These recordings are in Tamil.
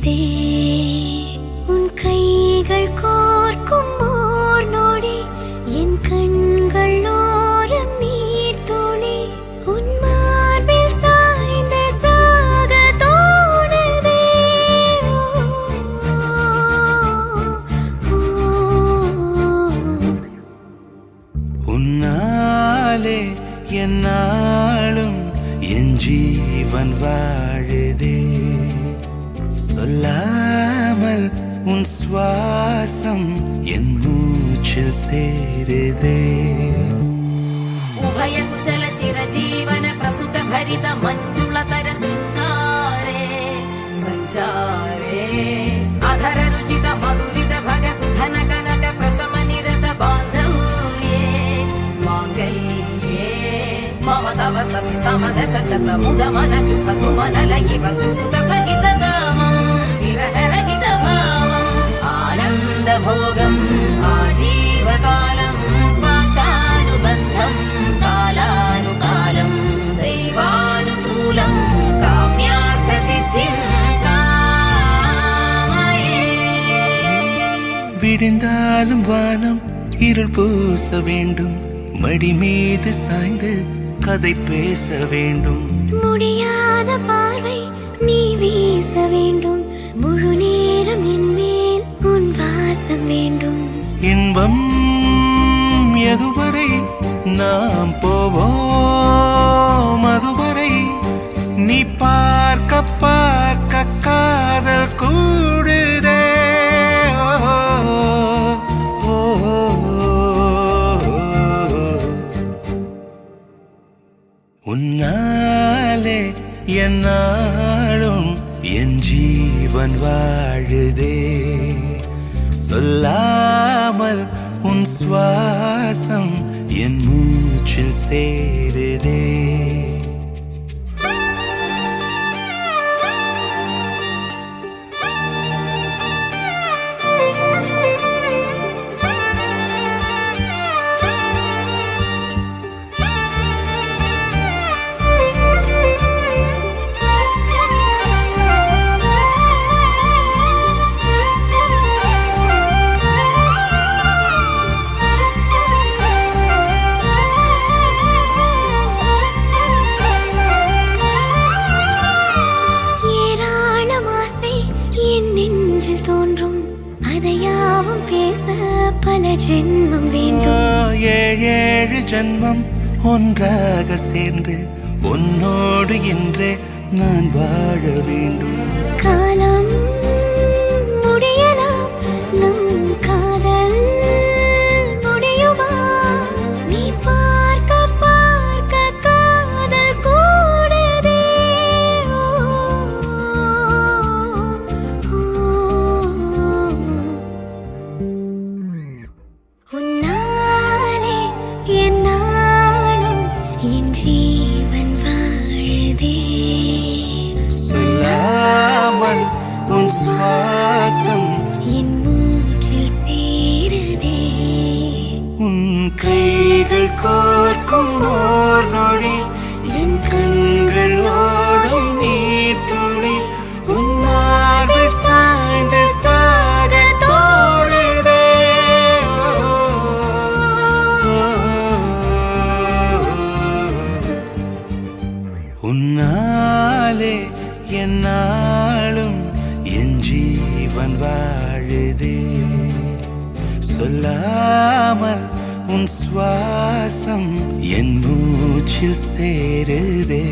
சேருதே உன் கைகள் கோர்க்கும் ஓர் நொடி என் கண்கள் ஓரம் நீர் துளி உன் மார்பில் சாய்ந்த சாக தோணுதே உன்னாலே என்னாலும் என் ஜீவன் வாழுதே சொல்லாமல் உன் சுவாசம் என் மூச்சில் சேருதே उभय कुशल चिरजीवन प्रसुख भरित मंजुलतर शृंगारे संचारे अधर रुचित मधुरित भग सुधन कनक प्रशम निरत बांधव्ये मांगल्ये मम तव सति समदश शत मुद मन शुभ सुमन लयिव सुसुत सहित कामं विरह रहित भावम् आनंद भोगम् आजीवकालम् पाशानुबन्धम् कालानुकालं दैवानुकूलं काम्यार्थ सिद्धिं कामये விடிந்தாலும் வானம் இருள் பூச வேண்டும் மடி மீது சாய்ந்து கதை பேச வேண்டும் முடியாத பார்வை நீ வீச வேண்டும் முழு நேரம் என் மேல் உன் வாசம் வேண்டும் இன்பம் எதுவரை நாம் போவோம் அதுவரை நீ பார்க்க பார்க்க காதல் கூடுதே ஓ, ஓ, உன்னாலே என்னாலும் என் ஜீவன் வாழுதே சொல்லாமல் உன் சுவாசம் என் மூச்சில் சேருதே அதையாவும் பேச பல ஜென்மம் வேண்டும் ஏழு ஜென்மம் ஒன்றாக சேர்ந்து உன்னோடு இன்றே நான் வாழ வேண்டும் காலம் முடியலாம் நம் காதல் முடியுமா நீ பார்க்க பார்க்க காதல் கூடுதே உன்னாலே என்னாலும் என் ஜீவன் வாழுதே சொல்லாமல் உன் சுவாசம் என் மூச்சில் சேருதே உன் கைகள் கோர்க்கும் ஓர் நொடி என் கண்கள் ஓடும் நீர் துளி உன் மார்பில் சாய்ந்து சாக தோணுதே உன்னாலே என்னாலும் என் ஜீவன் வாழுதே சொல்லாமல் உன் சுவாசம் என் மூச்சில் சேருதே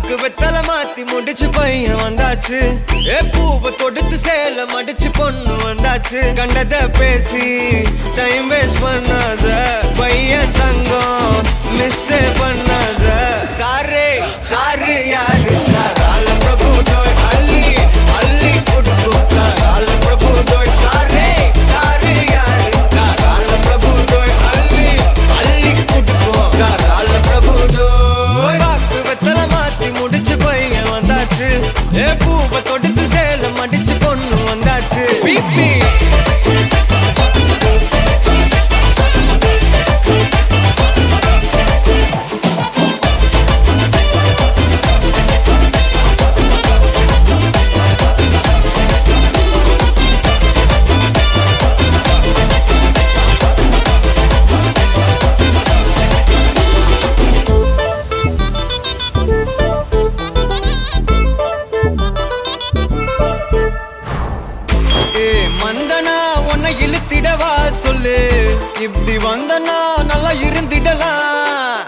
பாக்கு வெத்தலை மாத்தி முடிச்சு பையன் வந்தாச்சு. பூவை தொடுத்து சேல மடிச்சு பொண்ணு வந்தாச்சு. கண்டத பேசி டைம் வேஸ்ட் பண்ணாத பையன் தங்கம் மிஸ் பண்ணாத. சாரே சாரு யாரு கால பிரபு தோய் அள்ளி அள்ளி கொடுத்தா கால பிரபு தோய். சாரே சாரு யாரு கால பிரபு தோய் அள்ளி அள்ளி கொடுத்தா கால பிரபு தோய். பாக்கு வெத்தலை மாத்தி முடிச்சு பையன் வந்தாச்சு. பூவை தொடுத்து சேல மடிச்சு பொண்ணு வந்தாச்சு. பிபி மந்தனா உன்னை இழுத்திடவா சொல்லு. இப்படி வந்தனா நல்லா இருந்திடலாம்.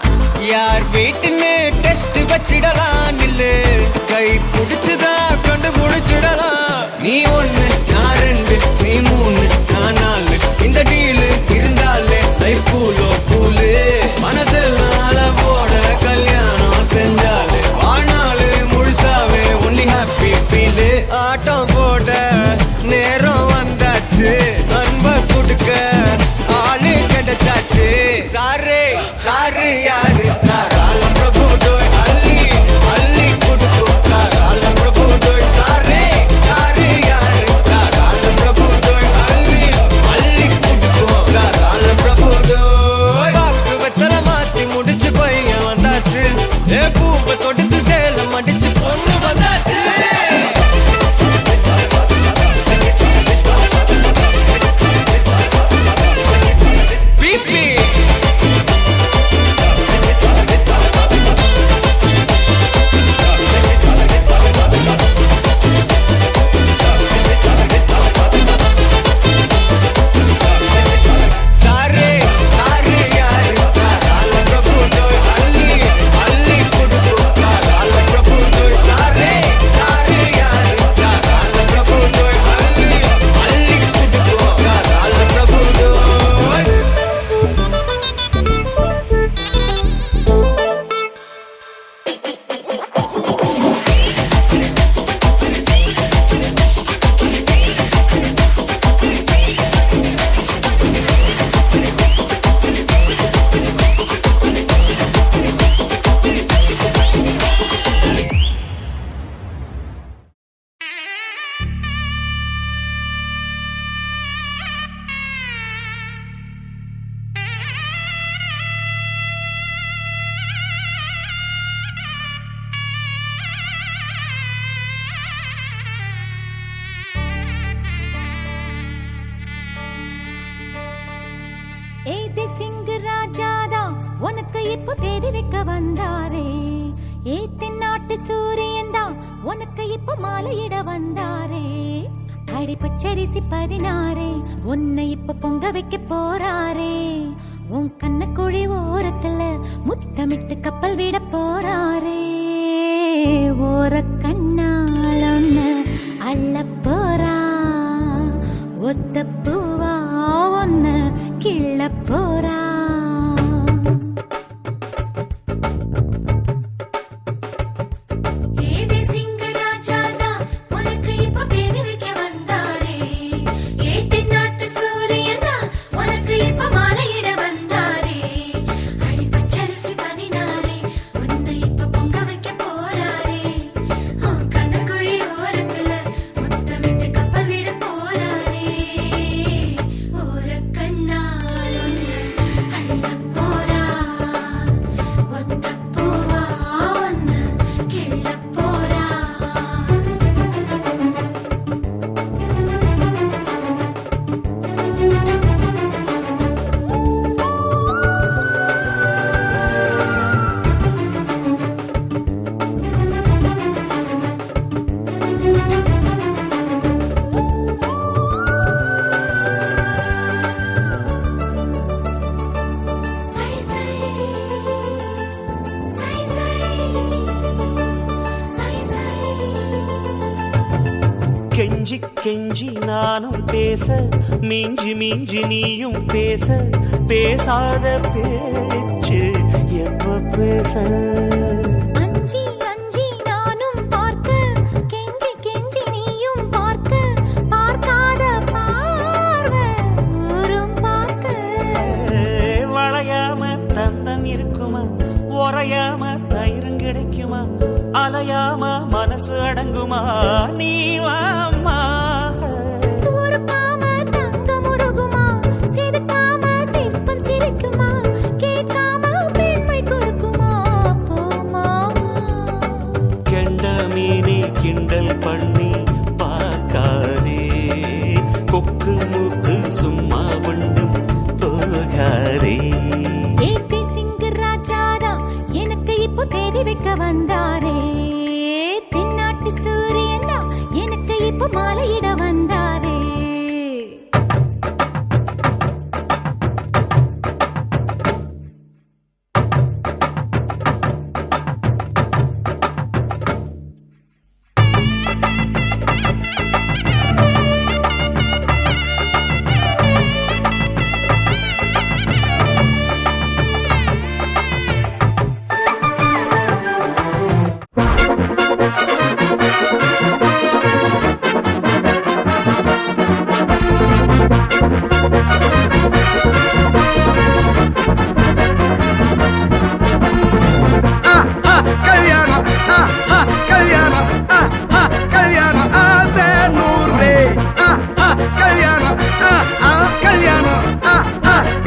யார் வீட்டுன்னு டெஸ்ட் வச்சிடலாம். நில்லு கை பிடிச்சுதா கொண்டு முடிச்சிடலாம். நீ ஒண்ணு நான் ரெண்டு நீ மூணு நான் நாலு இந்த டீலு இருந்தாலே லைஃப் கூலோ கூலு. மனசெல்லாம் போட கல்யாணம் செஞ்சாலே ஆனாலு முழுசாவே ஒன்லி ஹாப்பி ஃபீலு. ஆட்டம் போட நேரம் வந்தாச்சு. அன்ப கொடுக்க ஆளு கிடைச்சாச்சு. சாரே சாரு யாரு கால பிரபு தோய் அள்ளி அள்ளி கொடுத்தா கால பிரபு தோய். சாரே சாரு யாரு கால பிரபு தோய் அள்ளி அள்ளி கொடுத்தா கால பிரபு தோய். பாக்கு வெத்தலை மாத்தி முடிச்சு பையன் வந்தாச்சு. பூவை தொடுத்து சேல மடிச்சு பொண்ணு வந்தாச்சு. உனக்கு இப்போ தேடி வைக்க வந்தாரே. தென்னாட்டு சூரியன் தான் உனக்கு இப்போ மாலையிட வந்தாரே. அடி பச்சரிசி 16 உன்னை இப்போ பொங்க வைக்க போறாரே. உன் கண்ண குழி ஓரத்துல முத்தமிட்டு கப்பல் விட போறாரே. ஓர கண்ணால் ஒன்னு அள்ள போறா. ஒத்த பூவா ஒன்னு கிள்ள போறா. கண்ணால் ஒன்று கெஞ்சி கெஞ்சி நானும் பேச மிஞ்சி மிஞ்சி நீயும் பேச பேசாத பேச்சு எப்ப பேச அஞ்சி அஞ்சி நானும் பார்க்க கெஞ்சி கெஞ்சி நீயும் பார்க்க பார்க்காத பார்வை ஊரும் பார்க்க வளையாம தந்தம் இருக்குமா உறையாம தயிரும் கிடைக்குமா அலையாம மனசு அடங்குமா நீ வாம்மா ஒரு பாம தங்கம் உருகுமா சிரிக்காம சிற்பம் சிரிக்குமா கேட்காம பெண்மை கொடுக்குமா போமா கெண்ட மீனே கிண்டல் பண்ணி பார்க்காதே கொக்கு மூக்கு சும்மா ஒன்றும் போகாதே ஏத்தி சிங்கு ராஜாரா எனக்கு இப்போ தேடி வைக்க வந்தாரே தென்னாட்டு சூரியன் தான் எனக்கு இப்போ மாலையிட வந்தாரே கல்யாணம் கல்யாணம் கல்யாணம் ஆசை நூறு கல்யாணம் கல்யாணம்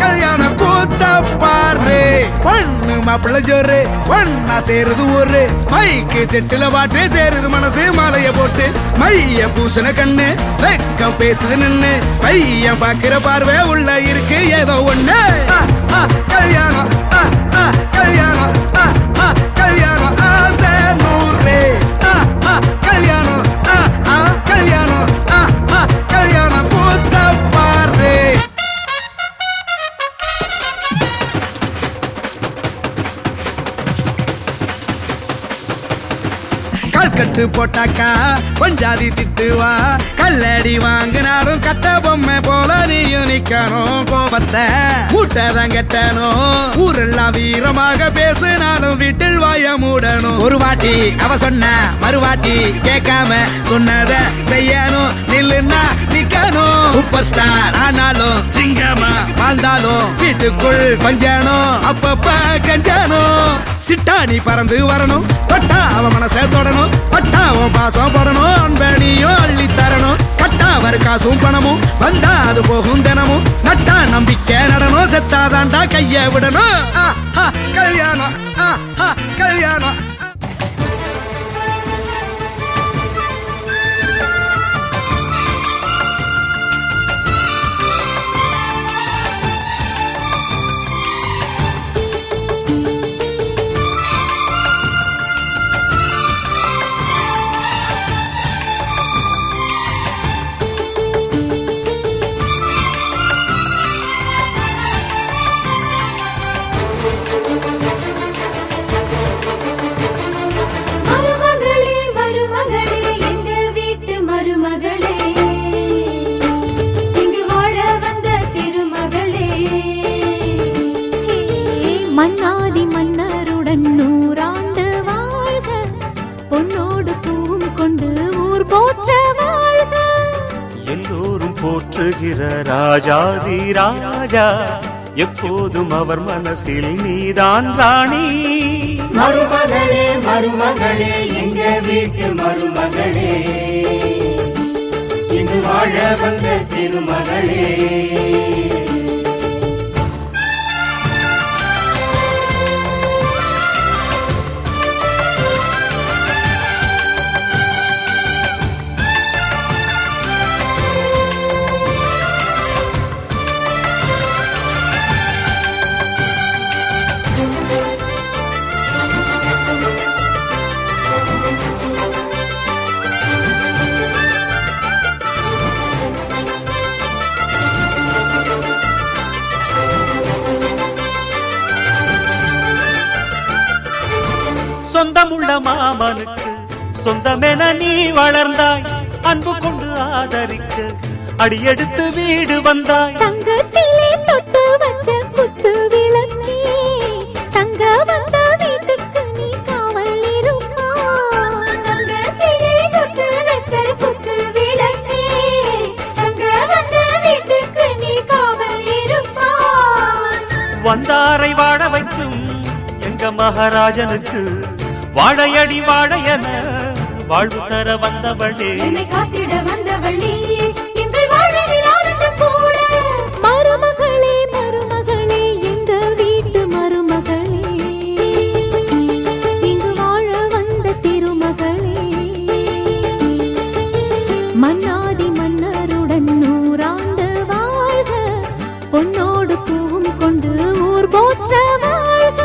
கல்யாணம் கூத்த பாரு பொண்ணு மாப்பிள்ள ஜோரு ஒன்னா சேருது ஒரு மைக்கு செட்டில பாட்டு சேருது மனசு மாலைய போட்டு மைய பூசண கண்ணு வெக்கம் பேசுது நின்னு பையன் பாக்குற பார்வை உள்ள இருக்கு ஏதோ ஒண்ணு கல்யாணம் கல்யாணம் கல்யாணம் ஆசை நூறு கல்யாணம் கல்யாணம் கல்யாணம் கூத்த பாரு கல்கட்டு போட்டாக்கா பஞ்சாதி திட்டுவா கல்லடி வாங்கினாலும் கட்ட பொம்மை போல நீயும் நிக்கணும் கோபத்தை மூட்டதான் கட்டணும் ஊரெல்லாம் வீரமாக பேசினாலும் வீட்டில் வாய மூடணும் ஒரு வாட்டி அவ சொன்ன மறுவாட்டி கேட்காம சொன்னத செய்யணும் நில்லுன்னா நிக்கணும் சூப்பர் ஸ்டார் ஆனாலும் சிங்கமா வாழ்ந்தாலும் வீட்டுக்குள் பஞ்சணும் அப்பப்ப கஞ்சணும் சிட்டாணி பறந்து வரணும் பட்டா அவ மனசை தொடணும் பட்டாவும் பாசம் போடணும் அன்பனியும் அள்ளி தரணும் கட்டா வர காசும் பணமும் வந்தா அது போகும் தினமும் நட்டா நம்பிக்கை நடணும் செத்தாதான்டா கைய விடணும் கல்யாணம் கல்யாணம் மருமகளே மருமகளே எங்க வீட்டு மருமகளே இங்கு வாழ வந்த திருமகளே மன்னாதி மன்னருடன் 100 ஆண்டு வாழ்க பொன்னோடு பூவும் கொண்டு ஊர் போற்ற வாழ்க எல்லோரும் போற்றுகிற ராஜாதி ராஜா எப்போதும் அவர் மனசில் நீதான் ராணி மருமகளே மருமகளே எங்க வீட்டு மருமகளே இங்கு வாழ வந்த திருமகளே சொந்தமுள்ள மாமனுக்கு சொந்தமென நீ வளர்ந்தாய் அன்பு கொண்டு ஆதரிக்க அடியெடுத்து வீடு வந்தாய். தங்கத்திலே தொட்டு வச்ச குத்து விளக்கே, தங்க வந்த வீட்டுக்கு நீ காவல் இருப்பாய். தங்கத்திலே தொட்டு வச்ச குத்து விளக்கே, தங்க வந்த வீட்டுக்கு நீ காவல் இருப்பாய். வந்தாரை வாழ வைக்கும் எங்க மகாராஜனுக்கு வாழையடி வாழையன வாழ்வு தர வந்தவளே. என்னை காத்திட வந்தவள் நீயே, எங்கள் வாழ்வில் ஆனந்தம் கூட. மருமகளே மருமகளே இந்த வீட்டு மருமகளே, இங்கு வாழ வந்த திருமகளே. மன்னாதி மன்னருடன் 100 ஆண்டு வாழ்க, பொன்னோடு பூவும் கொண்டு ஊர் போற்ற வாழ்க.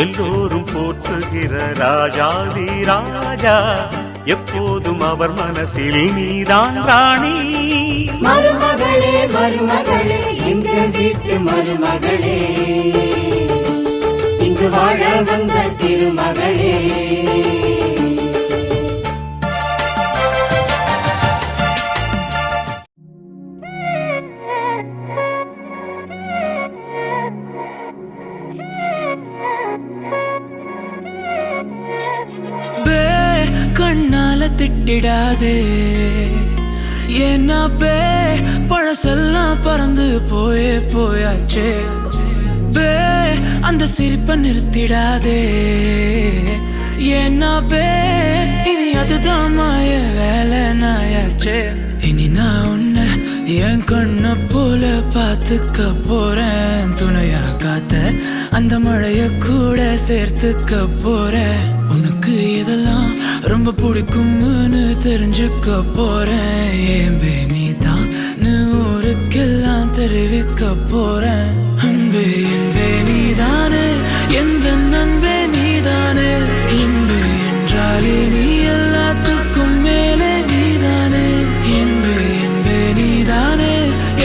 எல்லோரும் போற்றுகிற ராஜாதி ராஜா, எப்போதும் அவர் மனசில் நீதான் ராணி. மருமகளே மருமகளே எங்கள் வீட்டு மருமகளே, இங்கு வாழ வந்த திருமகளே. கண்ணால திட்டிடாதே, ஏன்னா பே பழசெல்லாம் பறந்து போயாச்சே. பே அந்த சிரிப்பை நிறுத்திடாதே, ஏன்னா பே இனி அதுதான் மாய வேலை நாயாச்சே. இனி நான் உன்னை என் கண்ண போல பார்த்துக்க போறேன், துணையா காத்த அந்த மழைய கூட சேர்த்துக்க போறேன். உனக்கு இதெல்லாம் ரொம்ப பிடிக்கும்னு தெரிஞ்சுக்க போறேன். ஏன் நீதான் ஊருக்கெல்லாம் தெரிவிக்க போறேன். அன்பே என்பே நீதானே, எந்த நண்பே நீதானே. இன்பு என்றாலே நீ எல்லாத்துக்கும் மேலே நீதானே. இன்பு என்பே நீதானே,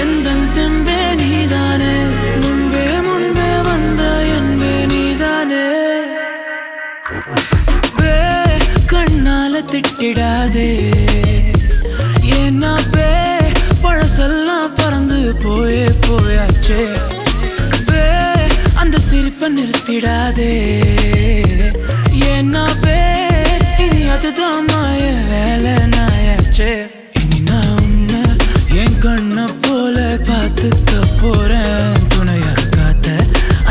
எந்த தெம்பே நீதானே. முன்பே முன்பே வந்த என்பே நீதானே. கண்ணால திட்டிடாதே, ஏன்னா பே பழசெல்லாம் பறந்து போயாச்சே. பே அந்த சிரிப்பை நிறுத்திடாதே, ஏன்னா பே இனி அதுதான் மாய வேலை நாயாச்சே. இனி நான் உன்னை என் கண்ண போல பார்த்துக்க போறேன், துணையா காத்த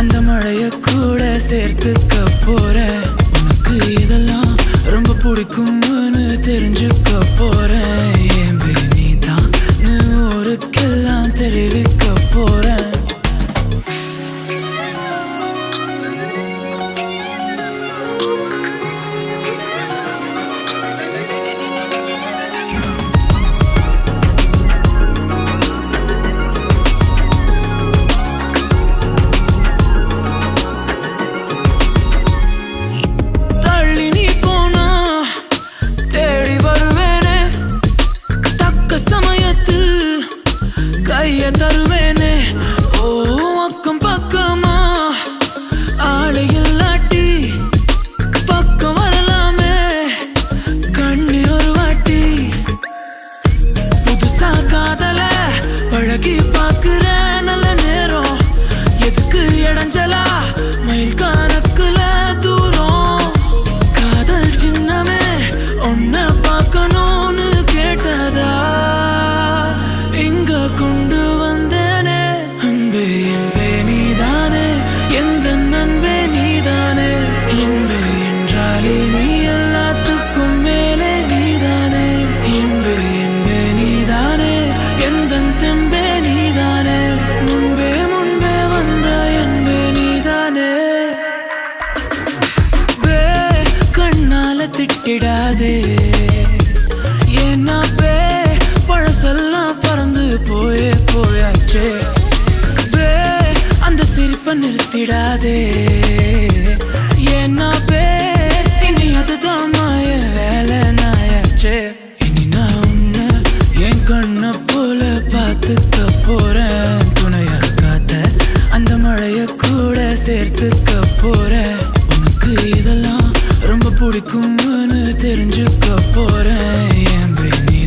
அந்த மழைய கூட சேர்த்துக்க போறேன். உனக்கு இதெல்லாம் ரொம்ப பிடிக்கும்னு தெரிஞ்சுக்க போறேன். ஏன் நீதான் ஊருக்கெல்லாம் தெரிவிக்க போறேன். தருவேனே ஓ அக்கம் பக்கமா ஆளை இல்லாட்டி பக்கம் வரலாமே கண்ணி ஒரு வாட்டி. புதுசா காதல பழகி பாக்குற நல்ல நேரம், எதுக்கு இடைஞ்சலா மயில் கணக்குல தூரம். காதல் சின்னமே ஒன்ன பார்க்கணும்னு கேட்டதா இங்க கொண்டு வந்தேனே. அன்பே என்பே நீதானே, எந்த நண்பே நீதானே. இன்பே என்றாலே நீ எல்லாத்துக்கும் மேலே நீதானே. இன்பே என்பே நீதானே, எந்த தெம்பே நீதானே. முன்பே முன்பே வந்த என்பே நீதானே. பே கண்ணால திட்டிடாதே, ஏன்னா பே பழசெல்லாம் பறந்து போயாச்சே. பே அந்த சிரிப்பை நிறுத்திடாதே, ஏன்னா பே இனி அதுதான் மாய வேலை நாயாச்சே. இனி நான் உன்னை என் கண்ண போல பார்த்துக்க போறேன், துணையா காத்த அந்த மழைய கூட சேர்த்துக்க போறேன். உனக்கு இதெல்லாம் ரொம்ப பிடிக்கும்னு தெரிஞ்சுக்க போறேன். ஏன் நீ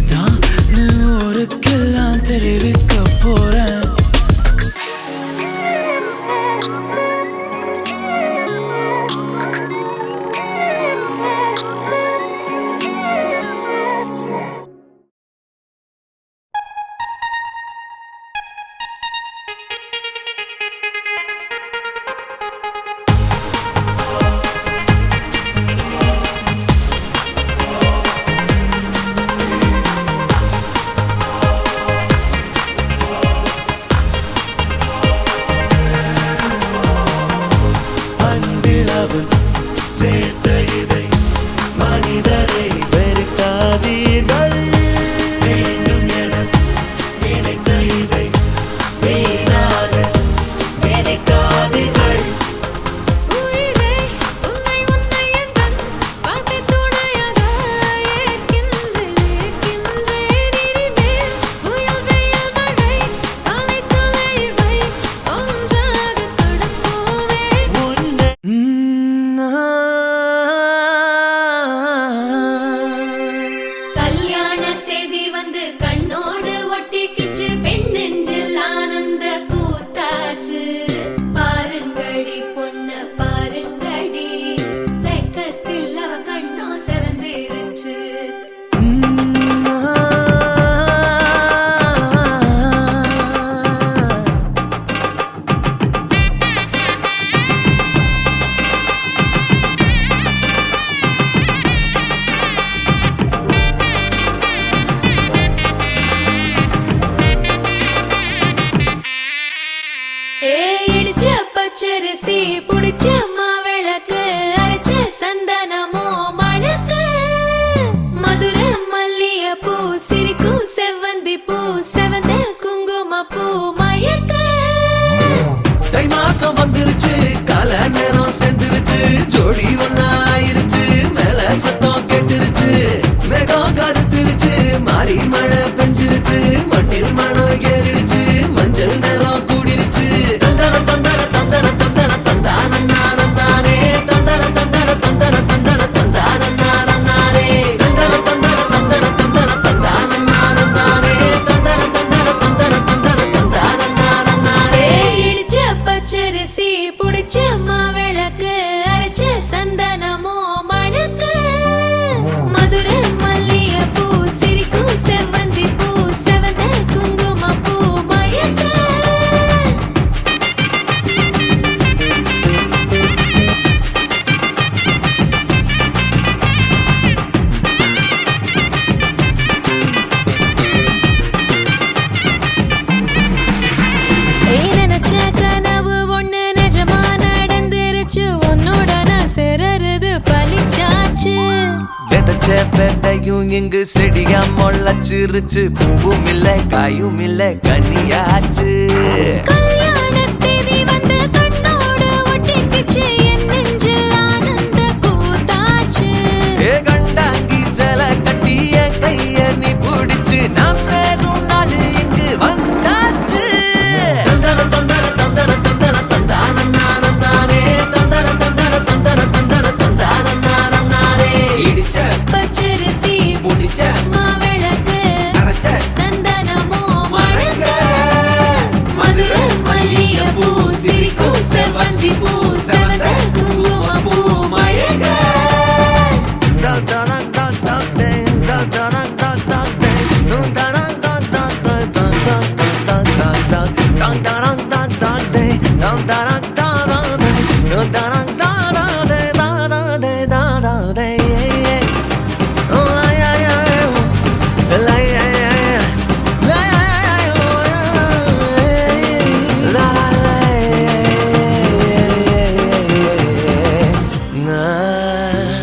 பிடிச்ச மாவிளக்கு அரைச்ச சந்தனமோ மணக்கு மதுரை மல்லிகை பூ சிரிக்கும் செவ்வந்தி பூ செவந்த குங்கும பூ மயக்க தை மாசம் வந்துருச்சு கால நேரம் செந்துருச்சு ஜோடி ஒன்னாயிருச்சு மேல சத்தம் கேட்டுருச்சு மேகம் கருத்துருச்சு மாறி மழை பெஞ்சிருச்சு மண்ணில் மனம் ஏறிடுச்சு மஞ்சள் நேரம் கூடிருச்சு தந்தர தந்தர தந்தர தந்தர தந்தான நானே தந்தர தந்தர தந்தர தந்தர தந்தான நானே தந்தர தந்தர தந்தர தந்தர தந்தான நானே தந்தர தந்தர தந்தர தந்தர தந்தான நானே இடிச்ச பச்சரிசி புடிச்ச மாவிளக்கு அரைச்ச சந்தனமோ மணக்கு மதுரை மல்லிகை பூ சிரிக்கும் செவ்வந்தி பூ செவந்த குங்கும பூ மயக்க நினைச்ச கனவு ஒண்ணு நிஜமா நடந்துருச்சு உன்னோட நான் சிறருது பலிச்சாச்சு விதைச்ச விதையும் இங்கு செடியா முளைச்சிருச்சு பூவும் இல்ல காயும் இல்ல கனியாச்சு கல்யாண தேதி வந்து கண்ணோடு ஒட்டிக்கிச்சு என் நெஞ்சில் ஆனந்த கூத்தாச்சு ஏ கண்டாங்கி சில கட்டிய கைய நீ பிடிச்சு நாம் சேரும் நாள் இங்கு வந்தாச்சு தந்தர தந்தர தந்தர தந்தர தந்தான நானே தந்தர தந்தர தந்தர தந்தர தந்தான நானே இடிச்ச பச்சரிசி முடிச்ச மாவிளக்கு அரைச்ச சந்தனமோ மணக்க மதுரை மல்லிகை பூ சிரிக்கும் செவ்வந்தி பூ செவந்த குங்கும பூ மயக்க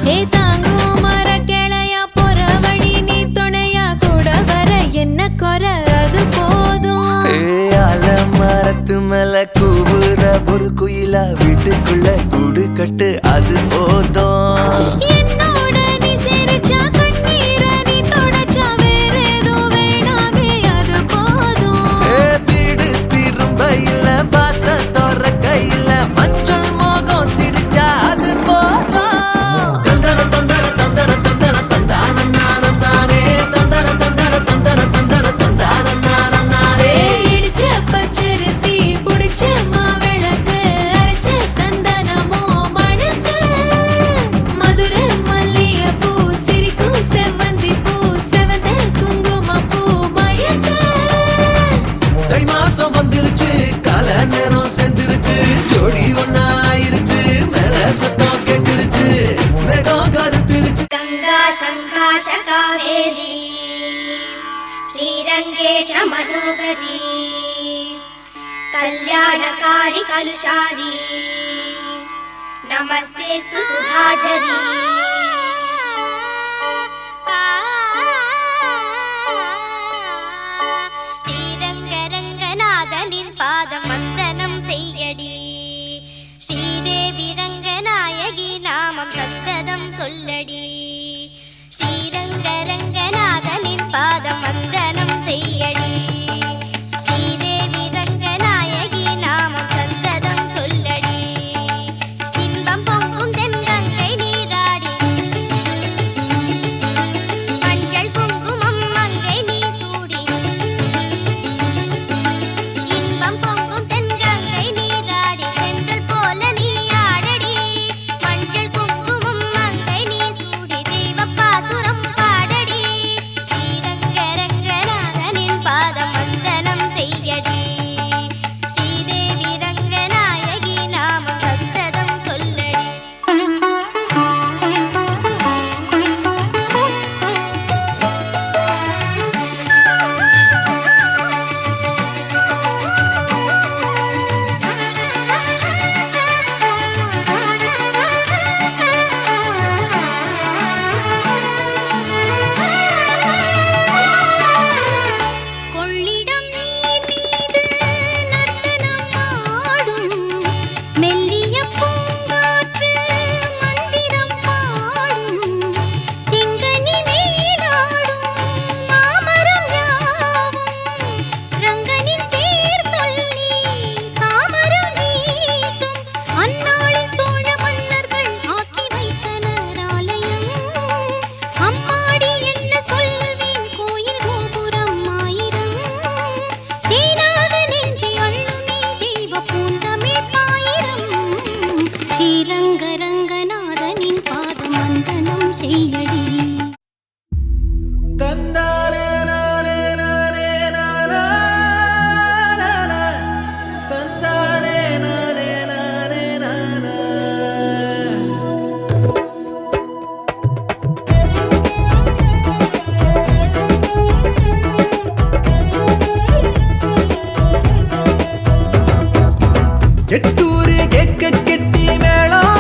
ஏ தாங்கும் மர கிளையா போற வழி நீ துணையா கூட வர என்ன குறை அது போதும் மரத்து மேல கூவுற ஒரு குயிலா வீட்டுக்குள்ள கூடு கட்டு அது போதும் என்னோட நீ சிரிச்சா கண்ணீர நீ தொடச்சா வேற ஏதோ வேணாமே அது போதும் வீடு திரும்ப இல்ல பாச தோற கையில மஞ்சள் மோகம் சிரிச்சா அது போதும் தந்தர தந்தர தந்தர தந்தர தந்தான நானே தந்தர தந்தர தந்தர தந்தர தந்தான நானே இடிச்ச பச்சரிசி புடிச்ச மாவிளக்கு அரைச்ச சந்தனமோ மணக்க மதுரை மல்லிகை பூ சிரிக்கும் செவ்வந்தி பூ செவந்த குங்கும பூ மயக்க தை மாசம் வந்துருச்சு கால நேரம் செந்துருச்சு ஜோடி ஒன்னாயிருச்சு மேல சத்தம் கேட்டுருச்சு மேகம் கருத்துருச்சு गंगा शङ्काश कावेरी श्रीरङ्गेश मनोहरी कल्याणकारी कलुषारी नमस्तेस्तु सुधाझरी श्रीरङ्गरङ्गनाथनिन् पादं वन्दनं செய்யடி ஸ்ரீதேவி ரங்கநாயகி நாமம் சந்ததம் சொல்லடி ஸ்ரீரங்க ரங்கநாதனின் பாதம் வந்தனம் செய்யடி ஸ்ரீதேவி ரங்கநாயகி நாமம் சந்ததம் சொல்லடி இன்பம் பொங்கும் தென்கங்கை நீராடி மஞ்சள் குங்குமம் மங்கை நீ சூடி இன்பம் பொங்கும் தென்கங்கை நீராடி செங்கல் போல நீ ஆடடி மஞ்சள் குங்குமம் மங்கை நீ ஸ்ரீரங்க ரங்கநாதனின் பாதம் வந்தனம் செய்யடி. எட்டூரு கேட்க கெட்டி மேளம்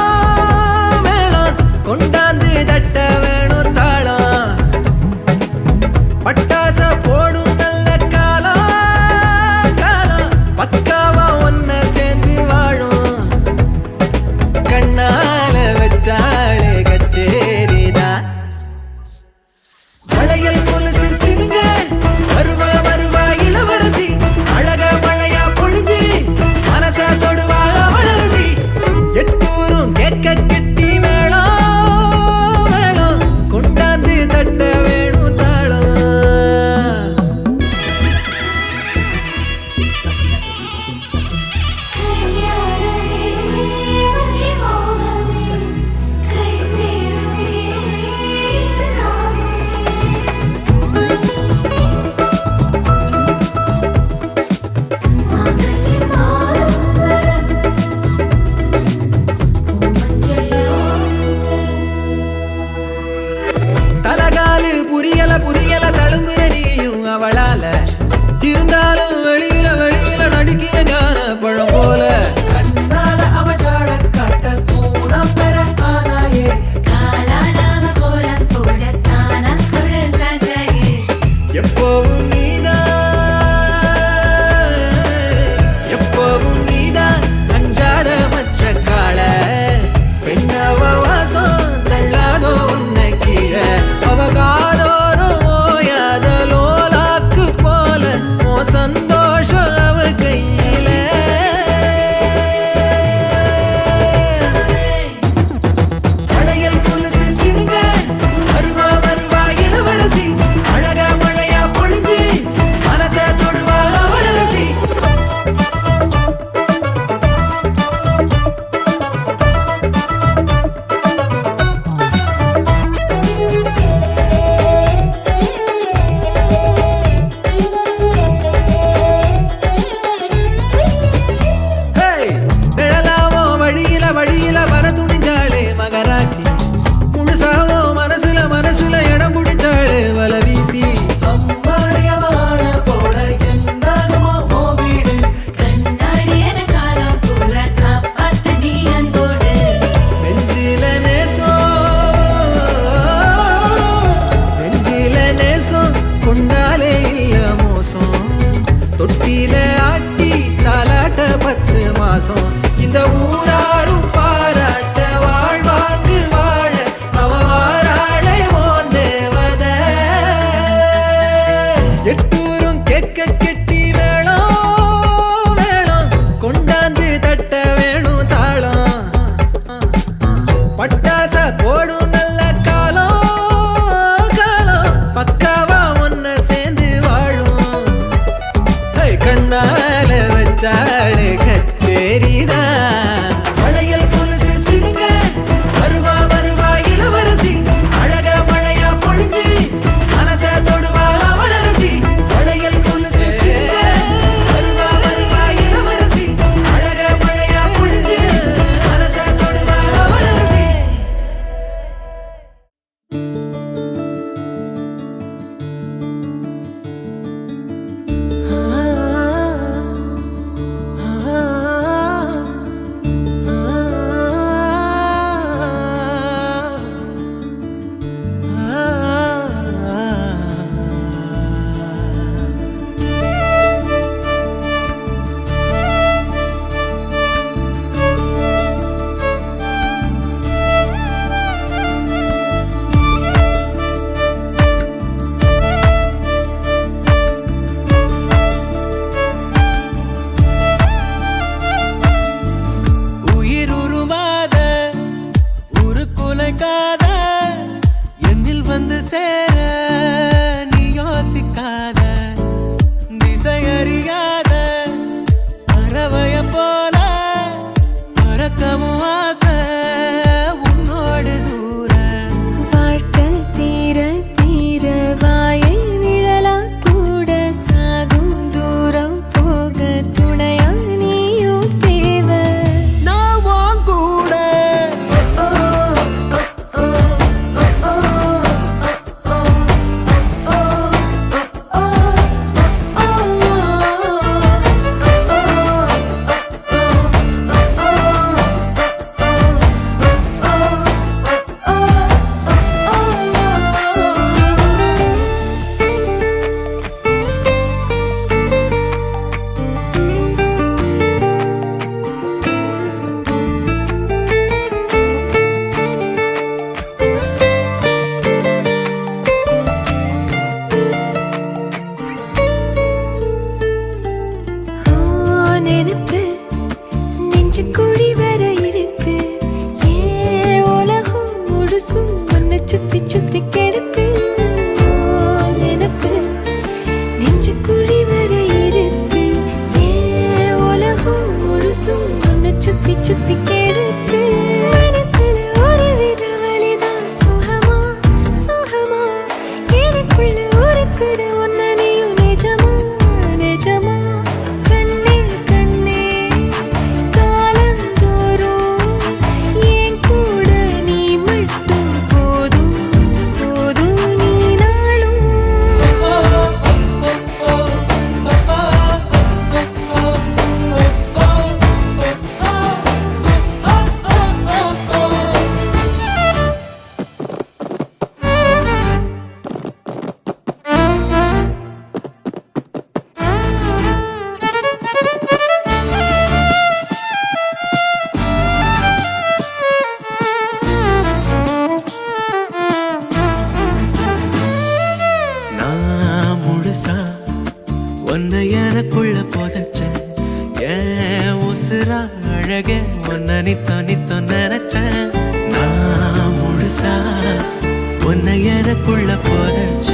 நெஞ்சுக்குள்ள போதச்ச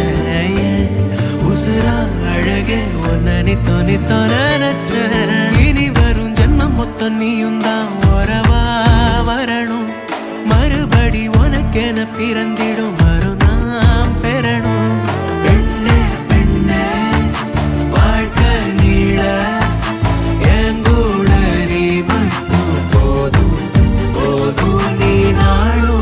உசுரா அழகே ஒன்ன நித்தோ நினைச்ச இனி வரும் ஜென்மம் மொத்தம் நீயும் தான் உறவா வரணும் மறுபடி உனக்கென பிறந்திடும் வரும் நாம் பெறணும் பெண்ணே பெண்ணே வாழ்க்கை நீள எங்கூட நீ மட்டும் போதும் போதும் நீ நாளும்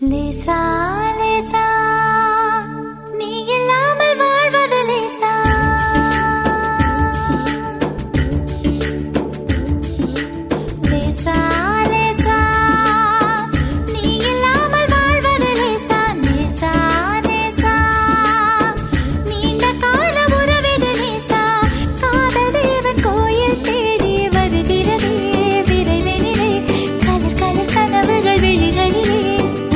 லேசா லேசா நீ இல்லாமல் வாழ்வது லேசா லேசா லேசா நீ இல்லாமல் வாழ்வது லேசா லேசா லேசா நீண்ட கால உறவிது லேசா காதல் தேவன் கோயில் தேடி வருகிறதே விரைவினிலே கலர் கலர் கனவுகள் விழிகளிலே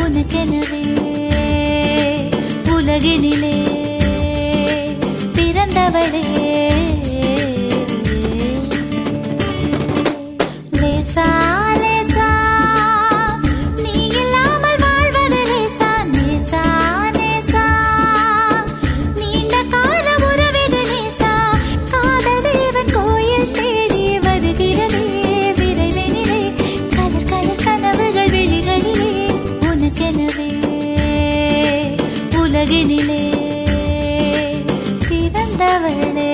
உனக்கெனவே உலகினிலே பிறந்தவளே லேசா லேசா நீ இல்லாமல் வாழ்வது லேசா லேசா லேசா நீண்ட கால உறவிது லேசா காதல் தேவன் கோயில் தேடி வருகிறதே விரைவினிலே கலர் கலர் கனவுகள் விழிகளிலே உனக்கெனவே உலகினிலே பிறந்தவளே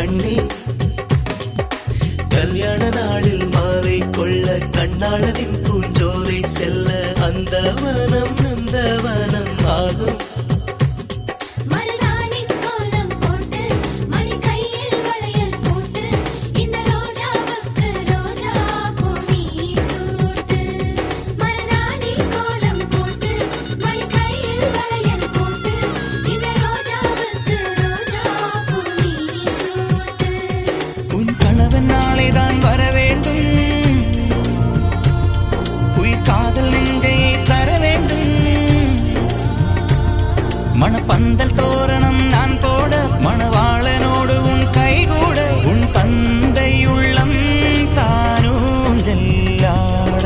கண்ணே கல்யாண நாளில் மாலை கொள்ள கண்ணாளனின் பூஞ்சோலை செல்ல அந்த வனம் நந்தவனம் ஆகும் மருதாணி கோலம் போட்டு மணி கையில் வளையல் போட்டு இந்த ரோஜாவுக்கு ரோஜா பூ நீ சூட்டு மருதாணி கோலம் போட்டு மணி கையில் வளையல் போட்டு இந்த ரோஜாவுக்கு ரோஜா பூ நீ சூட்டு உன் கணவன் நாளைதான் வர வேண்டும் உயிர் காதல் நெஞ்சை தர வேண்டும் மணப்பந்தல் தோரணம் நான் போட மணவாளனோடு உன் கைகூட உன் தந்தை உள்ளம் தானும் ஜெல்லாட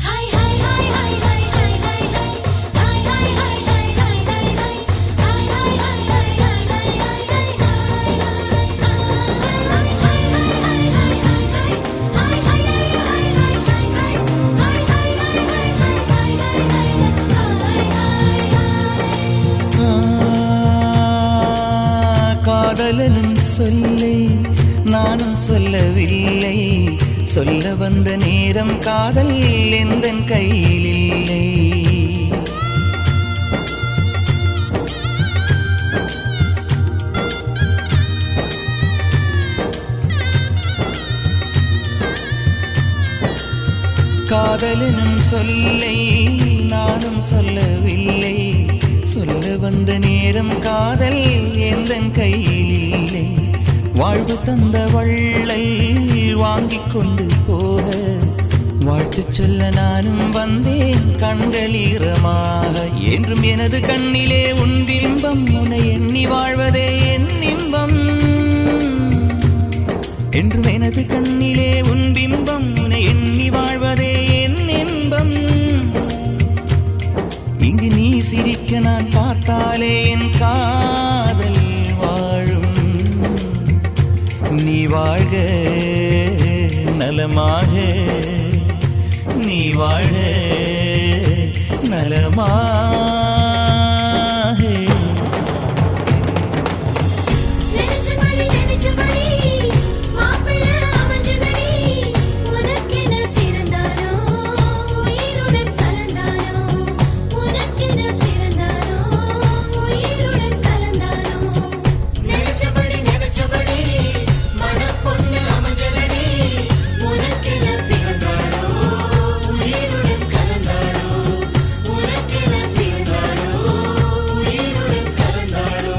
ஹாய் ஹாய் ஹாய் ஹாய் ஹாய் ஹாய் ஹாய் ஹாய் ஹாய் ஹாய் ஹாய் ஹாய் ஹாய் ஹாய் ஹாய் ஹாய் ஹாய் காதலனும் சொல்லை நானும் சொல்லவில்லை சொல்ல வந்த நேரம் காதல் எந்தன் கையில் இல்லை காதலனும் சொல்லை நானும் சொல்லவில்லை சொல்ல வந்த நேரம் காதல் எந்தன் கையில் இல்லை வாழ்வு தந்த வள்ளல் வாங்கிக் கொண்டு போக வாழ்த்து சொல்ல நானும் வந்தேன் கண்கள் ஈரமாக என்றும் எனது கண்ணிலே உன் பிம்பம் உன்னை எண்ணி வாழ்வதே என் இன்பம் என்றும் எனது கண்ணிலே உன் பிம்பம் உன்னை எண்ணி வாழ்வதே என் இன்பம் இங்கு நீ சிரிக்க நான் பார்த்தாலே என் காதல் வாழும் நீ வாழ்க நலமாக நீ வாழ நலமாக நெஞ்சபடி மாப்பிள்ள அமைஞ்சதடி உனக்கென பிறந்தானோ உயிருடன் கலந்தானோ உனக்கென பிறந்தானோ உயிருடன் கலந்தானோ நெஞ்சபடி மனப்பொண்ணு அமைஞ்சதடி உனக்கென பிறந்தானோ உயிருடன் கலந்தானோ உனக்கென பிறந்தானோ உயிருடன் கலந்தானோ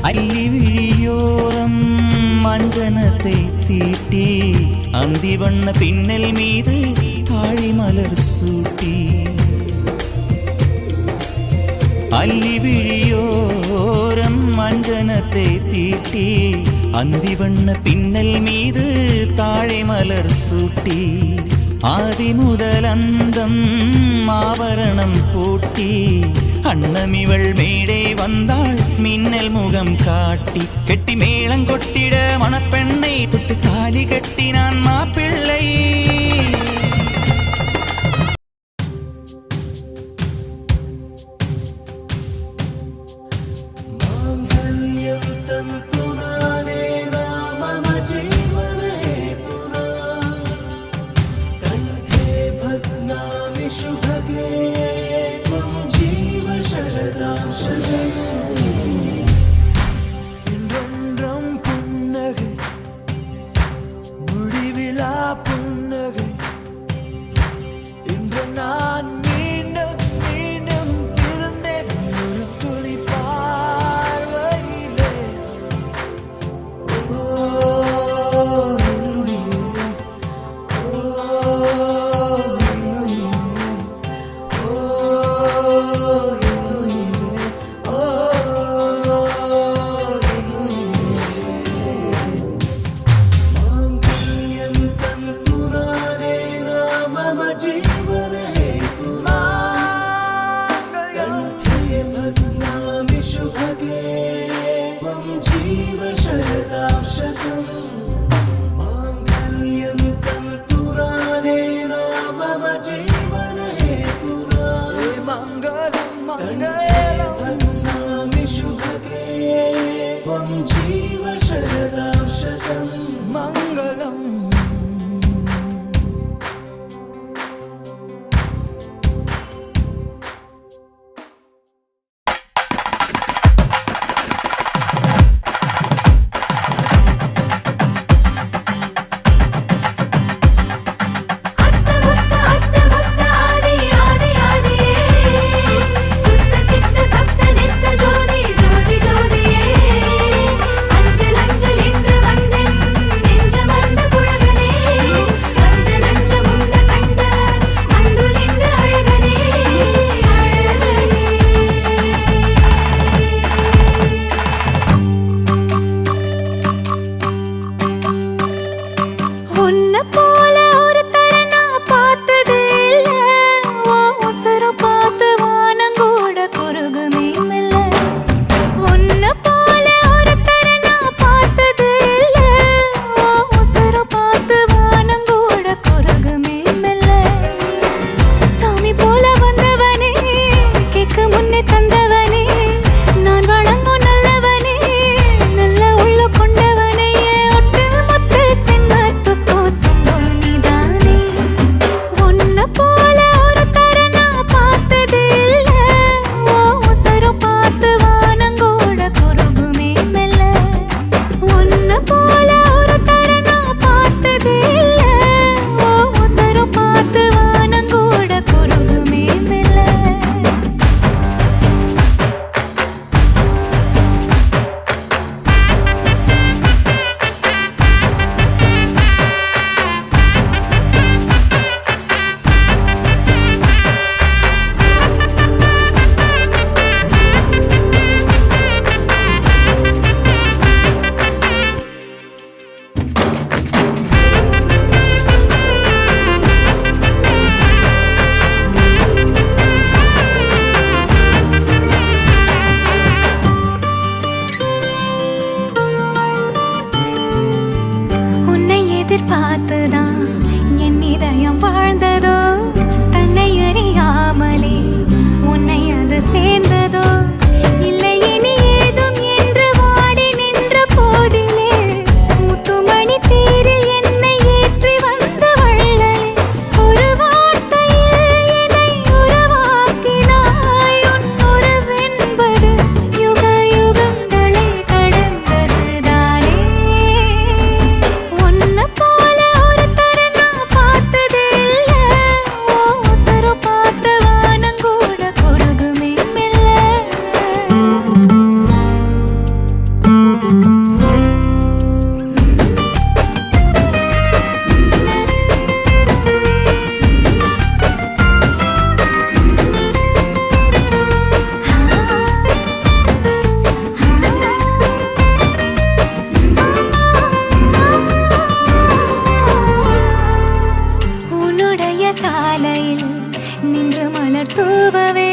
அள்ளி விழியோரம் மஞ்சனத்தை தீட்டி அந்தி வண்ண பின்னல் மீது தாழி மலர் சூட்டி அள்ளி விழியோரம் மஞ்சனத்தை தீட்டி அந்தி வண்ண பின்னல் மீது தாழை மலர் சூட்டி ஆதி முதல் அந்தம் ஆபரணம் பூட்டி அன்னமிவள் மேடை வந்தாள் மின்னல் முகம் காட்டி கெட்டி மேளங்கொட்டிட மணப்பெண்ணை தொட்டு தாலி கட்டினான் மாப்பிள்ளை இன்றொன்றும் புன்னகை முடிவிலா புன்னகை இன்று நான் மீண்டும் மீண்டும் பிறந்தேன் ஒரு துளி பார்வையிலே எதிர்பார்த்துதான் என் இதயம் வாழ்ந்ததோ, தன்னை அறியாமலே உன்னை அது சேர்ந்ததோ, இல்லை இனி ஏதும் என்று வாடி நின்ற போதிலே முத்துமணி தேரில் என்னை ஏற்றி வந்த வள்ளலே, ஒரு வார்த்தையில் என்னை உருவாக்கினாய். உன் உறவென்பது யுக யுகங்களை கடந்ததுதானே. உன்னை போல ஒரு தரம் நான் பார்த்ததே இல்லை. உசுரு பார்த்த வானம் கூட குறுகுமே மெல்ல. உன்னுடைய சாலையில் நின்று மலர் தூவவே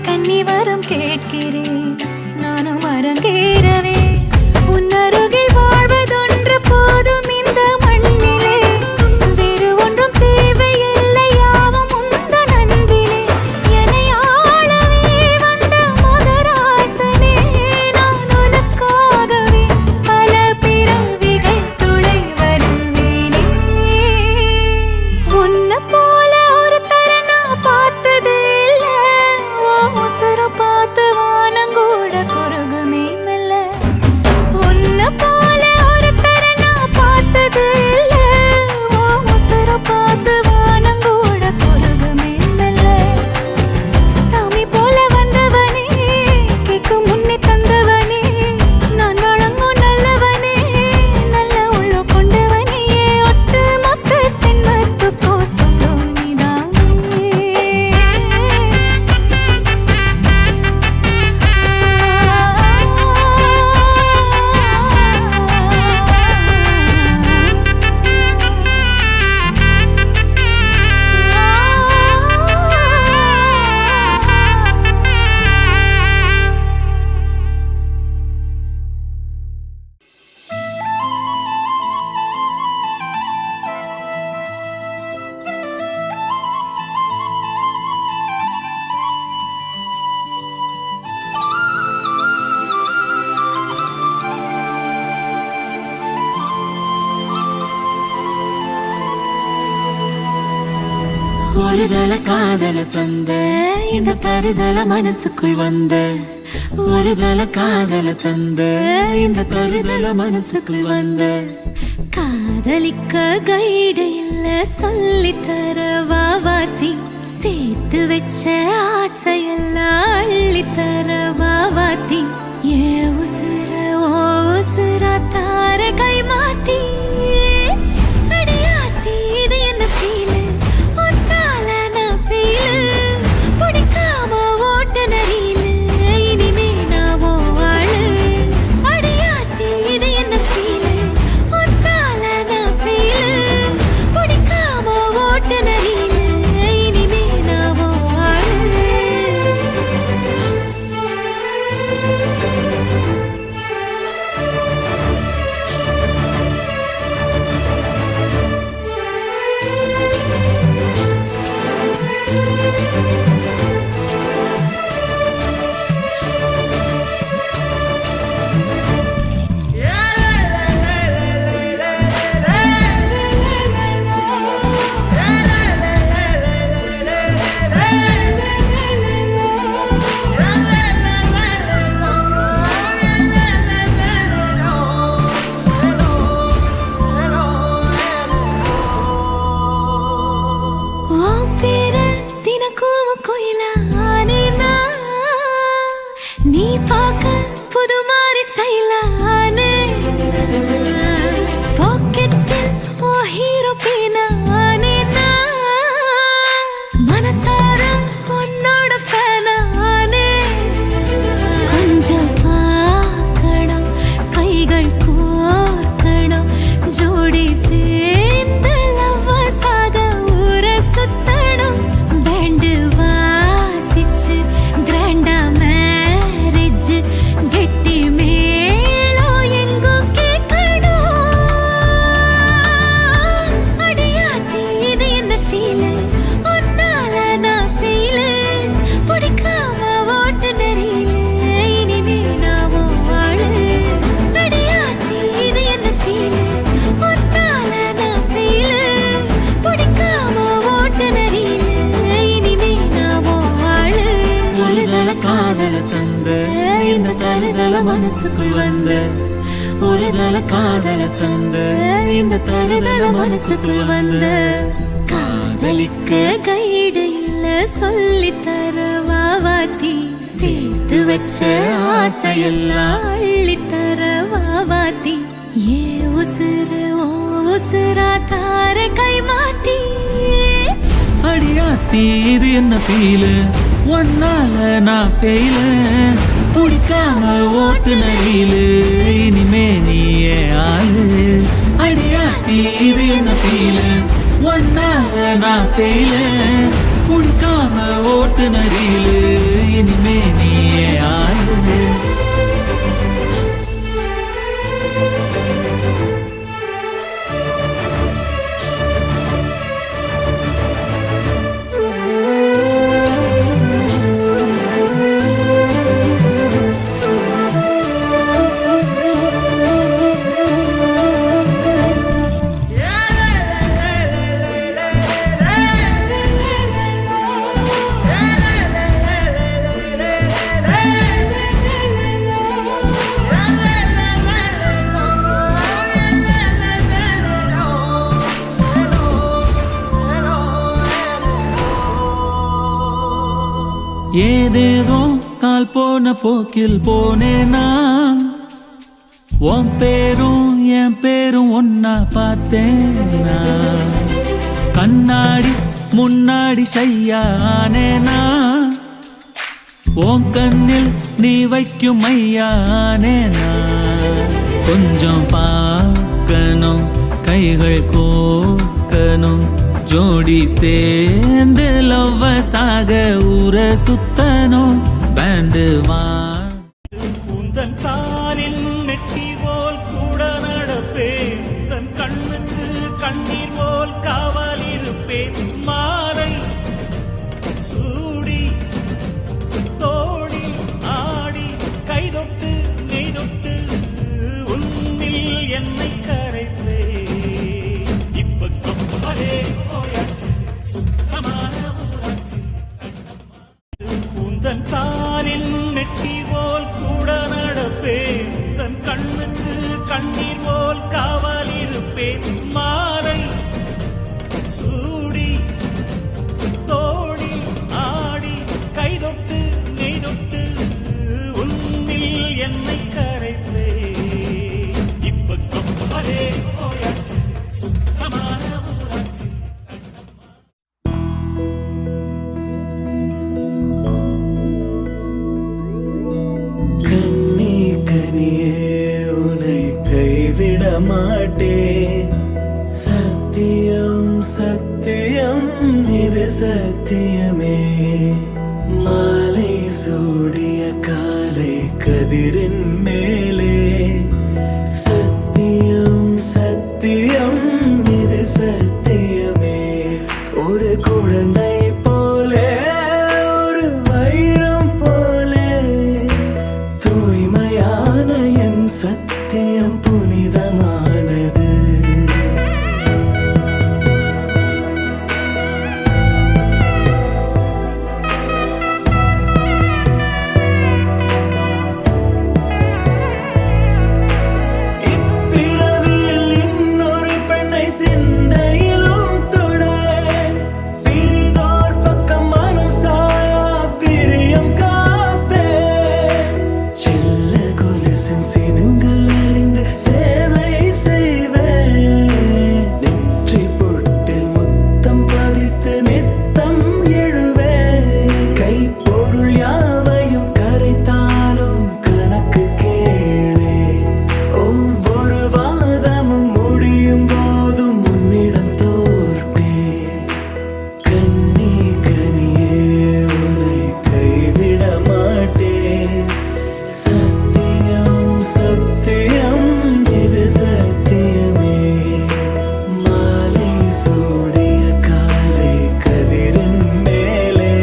கன்னி வரம் கேட்கிறேன், நானும் அரங்கேறவே. உன் அருகில் வாழ்வதொன்று போதும் இந்த மண்ணிலே, வேறு ஒன்றும் தேவையில்லை யாவும் உந்தன் அன்பிலே. என்னை ஆளவே வந்த மகராசனே, நான் உனக்காகவே பல பிறவிகள் துணை வருவேனே. உன்னை போல ஒரு தரம் நான் பார்த்ததே இல்லை. உசுரை பார்த்து வானம் கூட ஒரு தல காதல தந்த இந்த தருதல மனசுக்குள் வந்த ஒரு தல காதல தந்த இந்த தருதல மனசுக்குள் வந்த காதலிக்க கைடு இல்ல சொல்லித்தர வாவாத்தி சேர்த்து வச்ச ஆசையெல்லாம் அள்ளித்தர வாவாத்தி ஏ உசுர ஓ உசுரா தார கை மாத்தி அடியாத்தி இது என்ன ஃபீலு ஒன்னால நான் ஃபீலு பிடிக்காம ஓட்ட நரியிலு இனிமே நான் ஓ ஆளு அடியாத்தி இது என்ன ஃபீலு ஒன்னால நான் ஃபீலு பிடிக்காம ஓட்ட நரியிலு இனிமே நான் ஓ ஆளு உன் பேர தினக்கும் கோயிலா ஆனேனா நீ பார்க்க புது மாதிரி செய்யலானே பாக்கெட்டில் ஓ ஹீரோ பேனா ஆனேனா மனசார உன்னோட பேனானே கொஞ்சம் பார்க்கணும் கைகள் கோர்க்கணும் ஜோடி சேர்ந்து லவ்வசாக ஊர சுத்தணும் பேண்டு வாசிச்சு கிராண்டா மேரேஜ் கெட்டி மேளம் எங்கோ கேட்கணும் அடியாத்தி இது என்ன ஃபீலு ஒன்னால நான் ஃபீலு பிடிக்காம ஓட்டு நெறியில இனிமே நான் ஓ ஆளு அடியாத்தி இது என்ன ஃபீலு ஒன்னால நான் ஃபீலு பிடிக்காம ஓட்டு நெறியில இனிமே நான் ஓ ஆளு ஒரு தல காதல தந்த இந்த தருதல மனசுக்குள் வந்த ஒரு தல காதல தந்த இந்த தருதல மனசுக்குள் வந்த காதலிக்க கைடு இல்ல சொல்லித்தர வாவாத்தி சேர்த்து வச்ச ஆசையெல்லாம் அள்ளித்தர வாவாத்தி ஏ உசுறு ஓ உசுரா தார கை மாத்தி அடியாத்தி இது என்ன ஃபீலு ஒன்னால நான் ஃபெயிலு பிடிக்காம ஓட்டு நரியிலு இனிமே நீயே ஆளு அடியாத்தி இது என்ன ஃபீலு ஒன்னால நான் ஃபெயிலு பிடிக்காம ஓட்டு நரியிலு இனிமே நீயே ஆளு ஏதேதோ கால் போன போக்கில் போனேனா உன் பேரும் என் பேரும் ஒன்னா பார்த்தேனா கண்ணாடி முன்னாடி ஷையானேனா உன் கண்ணில் நீ வைக்கும் மையானேனா கொஞ்சம் பார்க்கணும் கைகள் கோக்கணும் ஜோடி சேர்ந்து லவ்வசாக ஊர சுத்தணும் பேண்டு வா உந்தன் காலில் நெட்டி போல் கூட நடப்பேன் உந்தன் கண்ணுக்கு கண்ணீர் போல் காவல் இருப்பேன் மாலை சூடி தோடி ஆடி கைதொட்டு நெய்தொட்டு உன்னில் என்னை கரைத்தே இப்ப கப்பலே போயாச்சு சுத்தமான கண்ணீர் போல் காவல் இருப்பேன் மாலை சூடி தோழி ஆடி கைதொட்டு நெய்தொட்டு உன்னில் என்னை கரைத்தே இப்ப கப்பலே போயாச்சு சுத்தமான ஊராட்சி கண்ணே கனியே உன்னை கைவிட மாட்டேன் சத்தியம் சத்தியம் இது சத்தியமே மாலை சூடிய காலை கதிரின் மேலே சத்தியம் சத்தியம் இது சத்தியமே ஒரு குழந்தை போலே ஒரு வைரம் போலே தூய்மையான என் சத்தியம் புனிதமானது இப்பிறவியில் இன்னொரு பெண்ணை சிந்தையிலும் தொட பிரிதோர் பக்கம் மனம் சாயா பிரியம் காப்பேன் செல்ல கொலுசின் சினுங்கள் அறிந்து சேவை செய்வேன் நெற்றி பொட்டில் முத்தம் பதித்து நித்தம் எழுவேன் கைப்பொருள் யாவையும் கரைத்தாலும் கணக்கு கேளே ஒவ்வொரு வாதமும் முடியும் போதும் உன்னிடம் தோற்பேன் கண்ணே கனியே உன்னை கைவிட மாட்டேன் சத்தியம் சத்தியம் இது சத்தியமே மாலை சூடிய காலை கதிரின் மேலே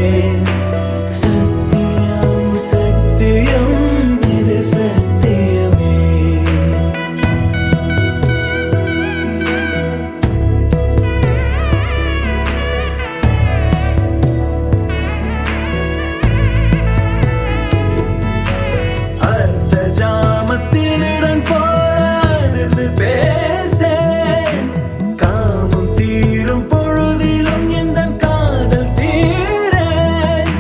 சத்தியம் சத்தியம் இது சத்தியமே அர்த்த ஜாமத்திருடன் போதிர்ந்து பேசேன் காமம் தீரும் பொழுதிலும் எந்தன் காதல் தீரேன்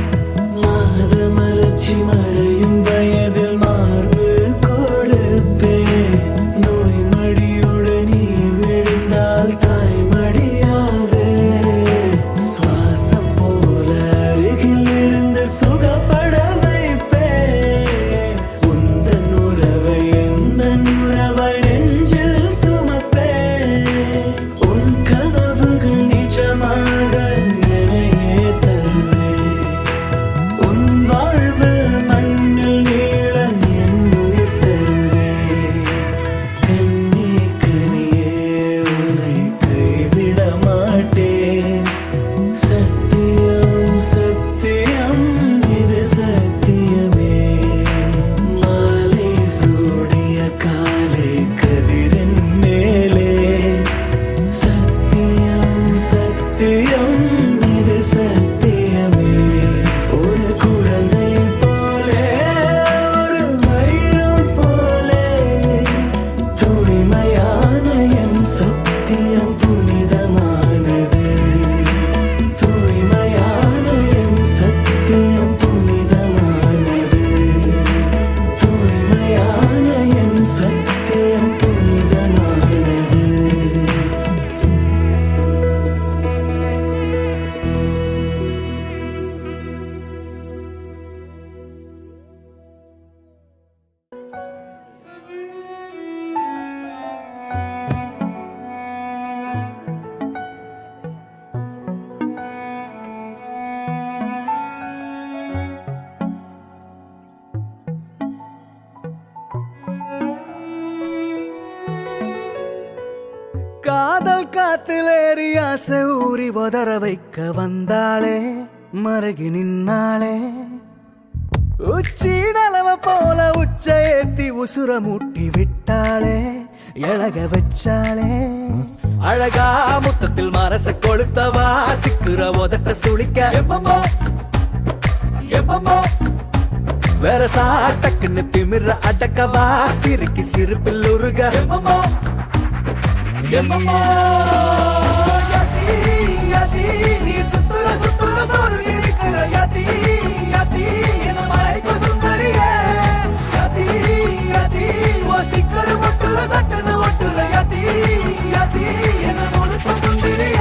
மாதமலர்ச்சி மறையும் வயதில் மார்பு கொடுப்பேன் நோய் மடியோடு நீ விழுந்தால் தாய் மடியாதே சுவாசம் போல அருகில் இருந்து சுகப்பட வைப்பேன் உந்தன் உறவை எந்தன் உறவை நெஞ்சில் சுமப்பேன் உன் கனவுகள் நிஜமாக என்னையே தருவேன் உன் வாழ்வு மண்ணில் நீள என் உயிர் தருவேன் கண்ணே கனியே உன்னை கைவிட மாட்டேன் சத்தியம் சத்தியம் இது சத்தியமே மாலை சூடிய காலை கதிரின் மேலே சத்தியம் சத்தியம் இது சத்தியமே ஒரு குழந்தை போலே ஒரு வைரம் போலே தூய்மையான என் சத்தியம் புனிதமானது தூய்மையான என் சத்தியம் புனிதமானது தூய்மையான என் சத்தியம் புனிதமானது காதல் காத்திலேறி ஆசை ஊறி உதற வைக்க வந்தாளே மருகி நின்னாளே உச்சி நலவ போல உச்ச ஏத்தி உசுர மூட்டி விட்டாளே எழக வச்சாளே அழகா முத்தத்தில் மரச கொளுத்தவா சிக்குற உதட்ட சுளிக்க எப்பமோ எப்பமோ வேற சாட்டக்குன்னு திமிர அடக்கவா சிறுக்கி சிறுப்பில் உருக நீ சுத்துற சுத்துற சோறு இருக்கிற யதி யதி என்ன மழைக்கு சுந்தரிய யதி யதி ஓ ஸ்டிக்கர் மட்டுல சட்டன ஒட்டுற யதி யதி என்ன முறுக்கு முந்திரிய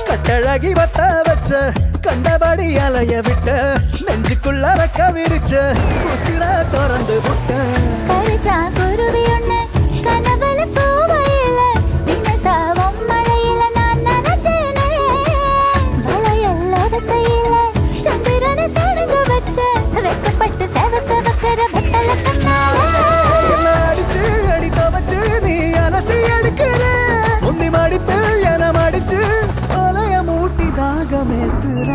கட்டழகி வத்த வச்ச கண்டபடி அலைய விட்ட நெஞ்சுக்குள்ள ரக்க விரிச்ச உசிர திறந்து விட்ட குருவி ஒண்ணு கனவுல பூவையில தினசாவும் மழையில நான் நினைச்சேனே வளையல்லோட செய்யல சந்திரனை சடங்கு வச்ச வெக்கப்பட்டு சேவ சேவக்கிற வெட்டல என்ன அடிச்சு அடி தவச்சு நீ அலசி எடுக்கிற முந்தி மடிப்பு என மடிச்சு அலைய மூட்டி தாகமேத்துற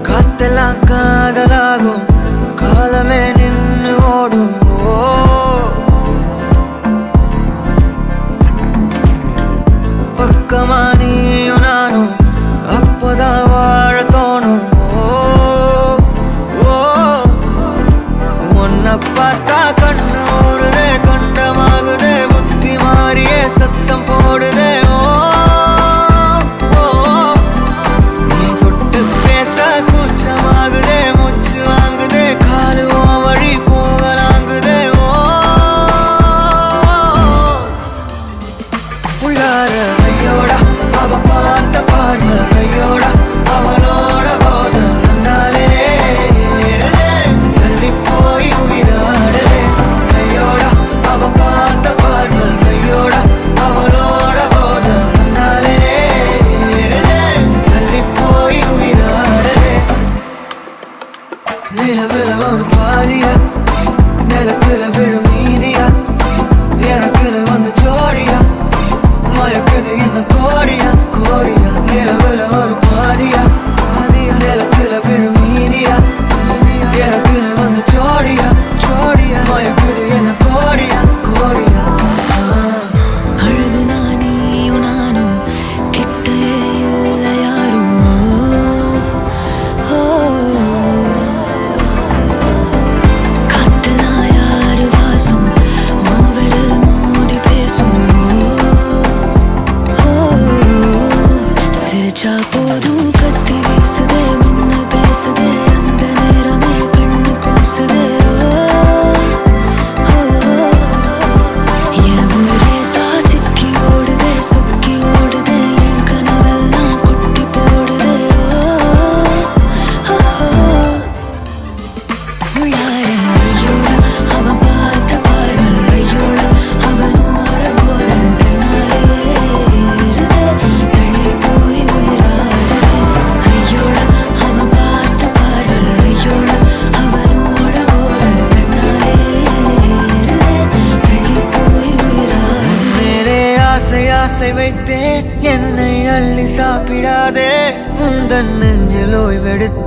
காத்தெல்லாம் காதலாகும் காலமே நின்று ஓடும் பக்கமா நீயும் நானும் அப்போதான் வாழ தோணும் உன்னை பார்த்தா கண்ணு ஊறுதே கண்டமாகுதே புத்தி மாறியே சத்தம் போடுதே நீ தொட்டு பேச கூச்சமாகுதே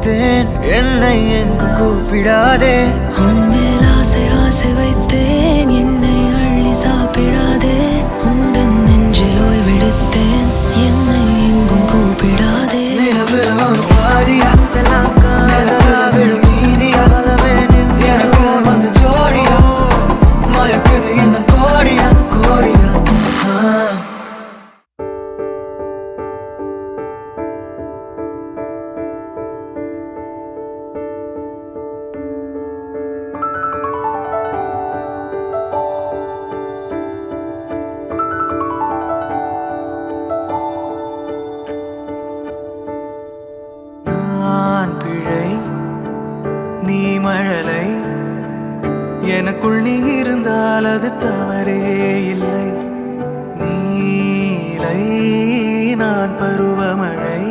விடுத்தேன், என்னை எங்கும் கூப்பிடாதே. உன்மேல் ஆசை ஆசை வைத்தேன், என்னை அள்ளி சாப்பிடாதே. உந்தன் நெஞ்சில் ஓய்வெடுத்தேன், என்னை எங்கும் கூப்பிடாதே. நிலவில் பாதியா தலாக்கா விழும் மீதியா பலமே நின்று வந்து ஜோடியா மயக்குது என்ன கோடியா கோடியா. நான் பிழை நீ மழலை, எனக்குள் நீ இருந்தால் அது தவறே இல்லை. நீலை நான் பருவமழை,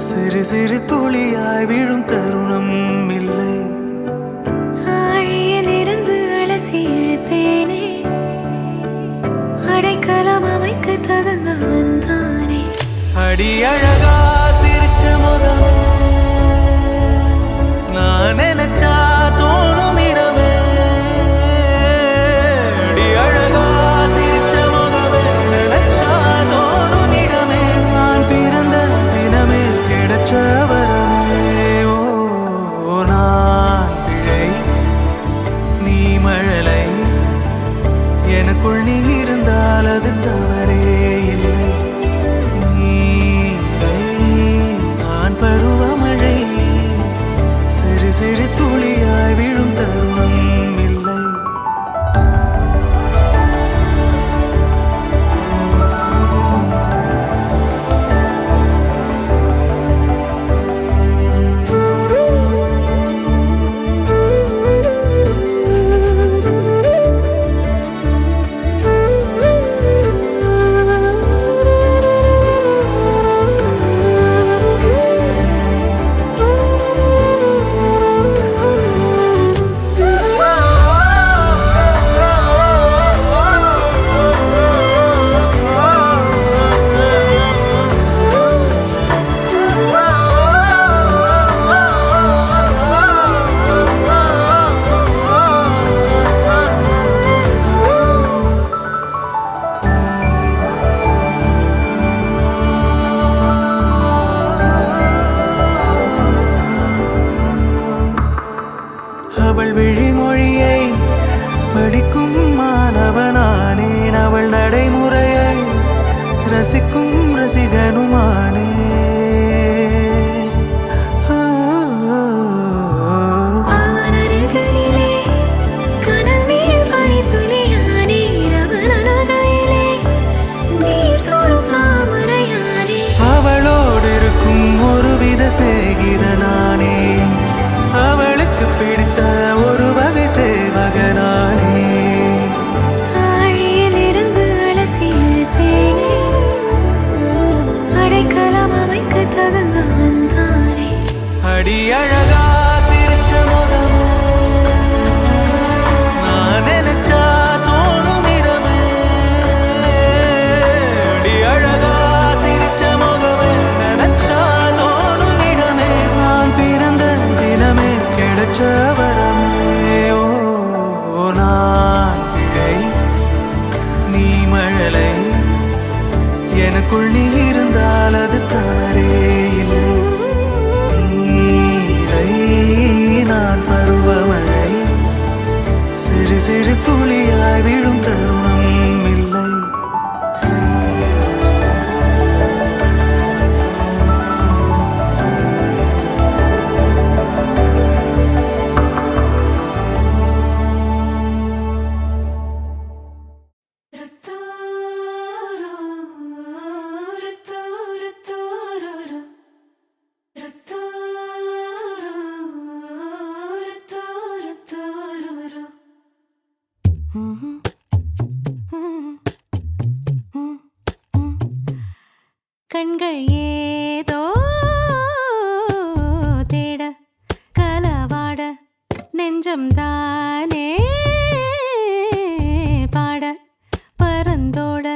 சிறு சிறு துளியாய் விழும் தருணம் இல்லை. ஆழியில் இருந்து அலசி இழுத்தேனே, அடைக்கலம் அமைக்க தகுந்தவன் தானே. அடி அழகா சிரிச்ச முகமே, நான் நினைச்சா தோணும் இடமே. அடி அழகா சிரிச்ச முகமே, நினைச்சா தோணும் இடமே. நான் பிறந்த தினமே கிடைச்ச வரமே. ஓ நான் பிழை நீ மழலை, எனக்குள் நீ இருந்தால் அது தவறே இல்லை. நீலை நான் பருவமழை, சிறு சிறு துளியாய் விழும் தருணம் இல்லை. அவள் விழிமொழியை படிக்கும் மாணவனானேன், அவள் நடைமுறையை ரசிக்கும் ரசிகனுமானே. அவன் அருகிலே கனல் மேல் பனித்துளியானே, அவன் அருகிலே நீர் தொடும் தாமரையானே. அவளோடு இருக்கும் ஒருவித சிநேகிதனானே, அவளுக்கு பிடித்த ஒரு வகை சேவகனானே. ஆழியில் இருந்து அலசி இழுத்தேனே, அடைக்கலம் அமைக்க தகுந்தவன் தானே. அடி அழகா சிரிச்ச முகமே, நான் நினைச்சா தோணும் இடமே. அடி அழகா சிரிச்ச முகமே, நினைச்சா தோணும் இடமே. நான் பிறந்த தினமே கிடைச்ச வரமே. ஓ நான் பிழை நீ மழலை, எனக்குள் நீ இருந்தால் அது தவறே இல்லை. நீலை நான் பருவமழை, சிறு சிறு துளியாய் விழும் தருணம் இல்லை. கண்கள் ஏதோ தேட கலவாட, நெஞ்சம் தானே பாட பரந்தோட.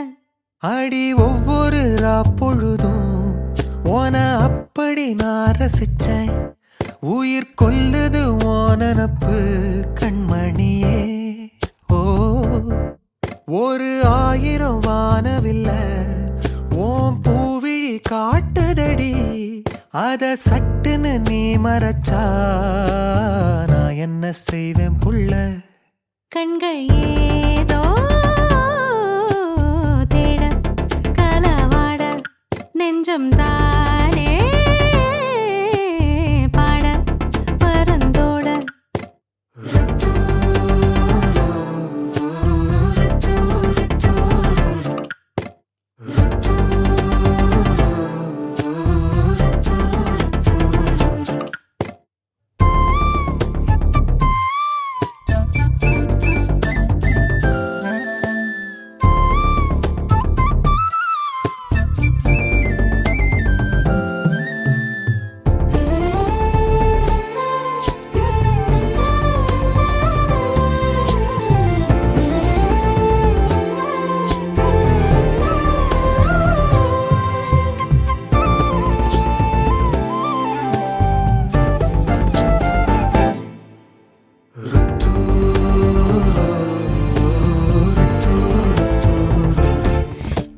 அடி ஒவ்வொரு பொழுதும் ஓன அப்படி நான் ரசிச்சேன் உயிர் கொல்லுது ஓனனப்பு கண்மணியே ஓ ஒரு 1000 வானவில்ல ஓம் பூவிழி காட்டுதடி அத சட்டுன்னு நீ மறைச்சா நான் என்ன செய்வேன் புள்ள கண்கள் ஏதோ தேட கலவாட நெஞ்சம் தானே பாட பரந்தோட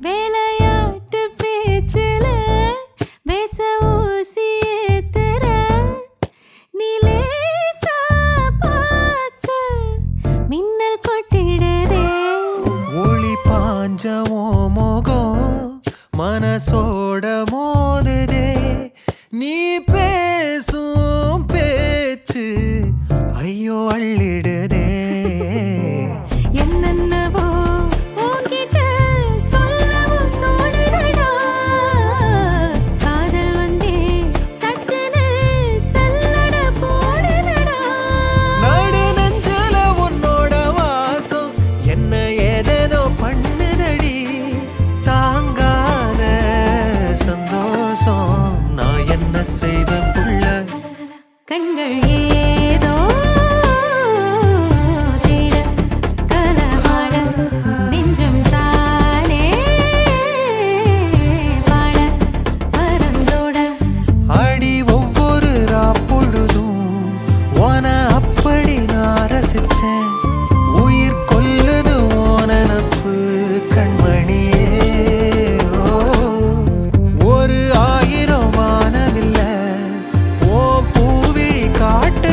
வேலையாட்டு பேச்சுல வேச ஊசி ஏத்துற நீலேசா பார்க்க மின்னல் கொட்டிடுதே ஒளி பாஞ்சமோ மோகம் மனசோட மோதுதே நீ பேசும் பேச்சு ஐயோ அள்ளிடுதே என்னென்னவோ உன்கிட்ட சொல்லவும் தோணுதடா காதல் வந்தே சட்டுன்னு சல்லட போடுதடா நடு நெஞ்சில உன்னோட வாசம் என்ன ஏதேதோ பண்ணுதடி தாங்காத சந்தோஷம் நான் என்ன செய்வேன் புள்ள கண்கள் ஏதோ தேட கலவாட நெஞ்சம் தானே பாட பரந்தோட அடி ஒவ்வொரு பொழுதும் ஓன அப்படி நான் ரசிச்சேன் உயிர் கொல்லுது ஓனனப்பு கண்மணியே ஓ ஒரு 1000 வானவில்ல ஓ பூவிழி காட்டு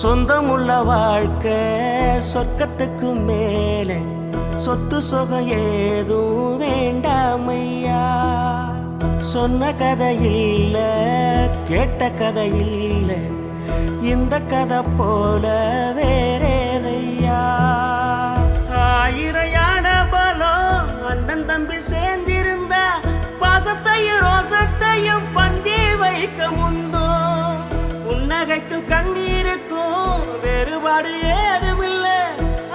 சொந்தமுள்ள வாழ்க்கை சொர்க்கத்துக்கு மேலே சொத்து சொகம் ஏதும் வேண்டாமையா சொன்ன கதை இல்ல கேட்ட கதை இல்ல இந்த கதை போல வேறேதையா ஆயிரம் யானை பலம் அண்ணன் தம்பி சேர்ந்திருந்தா பாசத்தையும் ரோசத்தையும் பந்தி வைக்க முந்தோ புன்னகைக்கும் கண்ணீருக்கும் வேறுபாடு ஏதுமில்ல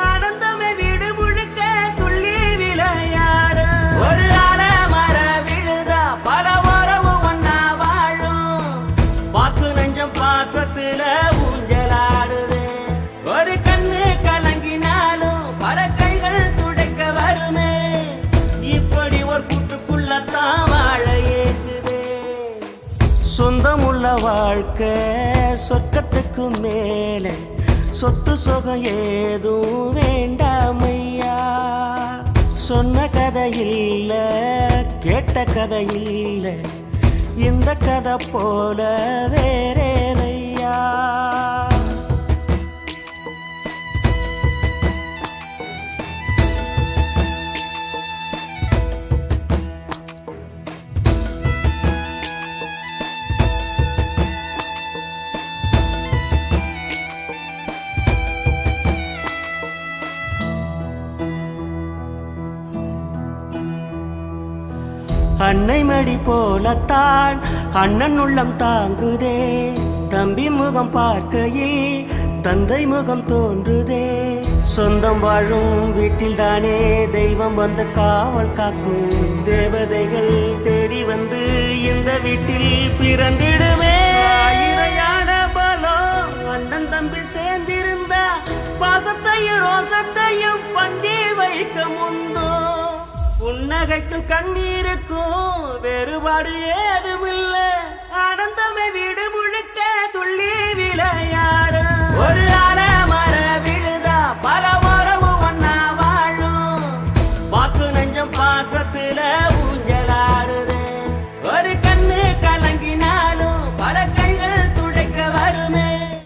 ஆனந்தமே வீடு முழுக்க துள்ளி விளையாடு ஒரு மர விழுதா பல மரமும் ஒன்னா வாழும் பாக்கு நெஞ்சம் பாசத்துல ஊஞ்சலாடுது ஒரு கண்ணு கலங்கினாலும் பல கைகள் துடைக்க வருமே இப்படி ஒரு கூட்டுக்குள்ளத்தான் வாழ ஏங்குது சொந்தமுள்ள வாழ்க்கை சொர்க்கத்துக்கு மேலே சொத்து சொகம் ஏதும் வேண்டாமையா சொன்ன கதை இல்ல கேட்ட கதை இல்ல இந்த கதை போல வேறேதையா அன்னை மடி போலத்தான் அண்ணன் உள்ளம் தாங்குதே தம்பி முகம் பார்க்கையில் தந்தை முகம் தோன்றுதே சொந்தம் வாழும் வீட்டில் தானே தெய்வம் வந்து காவல் காக்கும் தேவதைகள் தேடி வந்து இந்த வீட்டில் பிறந்திடுமே ஆயிரையான பலம் அண்ணன் தம்பி சேர்ந்திருந்தா பாசத்தையும் ரோசத்தையும் பந்தி வைக்க முந்தோ புன்னகைக்கும் கண்ணீருக்கும் வேறுபாடு ஏதுமில்ல ஆனந்தமே வீடு முழுக்க துள்ளி விளையாடு ஒரு மர விழுதா பல மரமும் ஒன்னா வாழும் பாக்கு நெஞ்சம் பாசத்துல